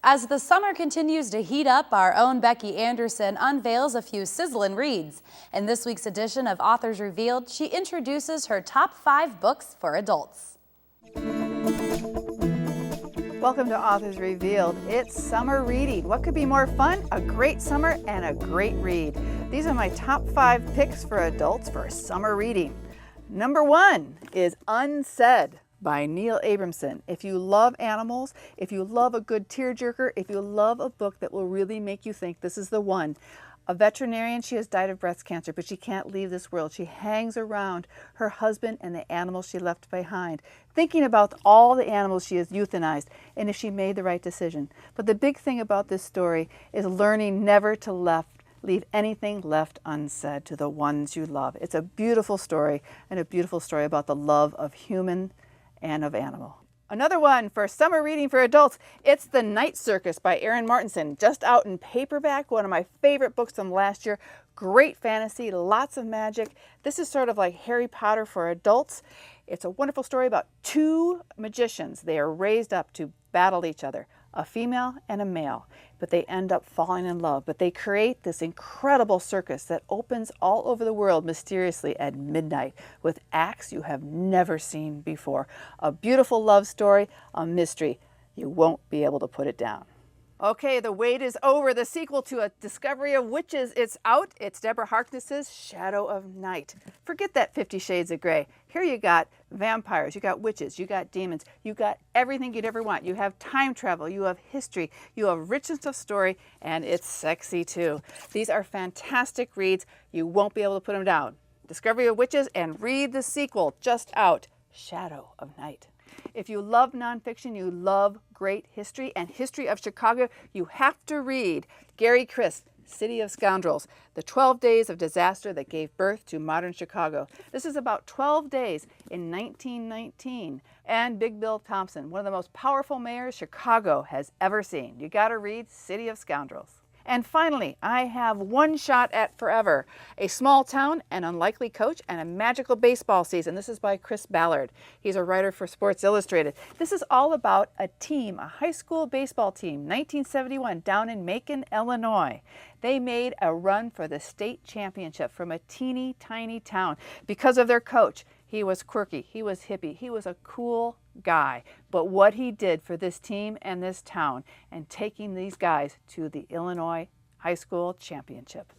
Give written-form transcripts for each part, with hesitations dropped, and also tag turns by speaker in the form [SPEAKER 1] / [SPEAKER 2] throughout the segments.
[SPEAKER 1] As the summer continues to heat up, our own Becky Anderson unveils a few sizzling reads. In this week's edition of Authors Revealed, she introduces her top 5 books for adults.
[SPEAKER 2] Welcome to Authors Revealed. It's summer reading. What could be more fun? A great summer and a great read. These are my top 5 picks for adults for summer reading. Number 1 is Unsaid by Neil Abramson. If you love animals, if you love a good tearjerker, if you love a book that will really make you think, this is the one. A veterinarian, she has died of breast cancer, but she can't leave this world. She hangs around her husband and the animals she left behind, thinking about all the animals she has euthanized and if she made the right decision. But the big thing about this story is learning never to leave anything left unsaid to the ones you love. It's a beautiful story, and a beautiful story about the love of human and of animal. Another one for summer reading for adults, it's The Night Circus by Erin Martinson, just out in paperback, one of my favorite books from last year. Great fantasy, lots of magic. This is sort of like Harry Potter for adults. It's a wonderful story about 2 magicians. They are raised up to battle each other, a female and a male, but they end up falling in love. But they create this incredible circus that opens all over the world mysteriously at midnight with acts you have never seen before. A beautiful love story, a mystery. You won't be able to put it down. Okay, the wait is over. The sequel to A Discovery of Witches, it's out. It's Deborah Harkness's Shadow of Night. Forget that 50 Shades of Grey. Here you got vampires, you got witches, you got demons, you got everything you'd ever want. You have time travel, you have history, you have richness of story, and it's sexy too. These are fantastic reads. You won't be able to put them down. Discovery of Witches, and read the sequel, just out, Shadow of Night. If you love nonfiction, you love great history and history of Chicago, you have to read Gary Christ's City of Scoundrels, the 12 days of disaster that gave birth to modern Chicago. This is about 12 days in 1919. And Big Bill Thompson, one of the most powerful mayors Chicago has ever seen. You gotta read City of Scoundrels. And finally, I have One Shot at Forever, a small town, an unlikely coach, and a magical baseball season. This is by Chris Ballard. He's a writer for Sports Illustrated. This is all about a team, a high school baseball team, 1971, down in Macon, Illinois. They made a run for the state championship from a teeny tiny town because of their coach. He was quirky, he was hippie, he was a cool guy. But what he did for this team and this town and taking these guys to the Illinois High School Championship.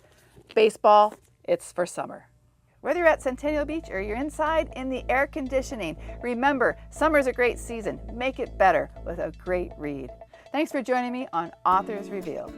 [SPEAKER 2] Baseball, it's for summer. Whether you're at Centennial Beach or you're inside in the air conditioning, remember, summer's a great season. Make it better with a great read. Thanks for joining me on Authors Revealed.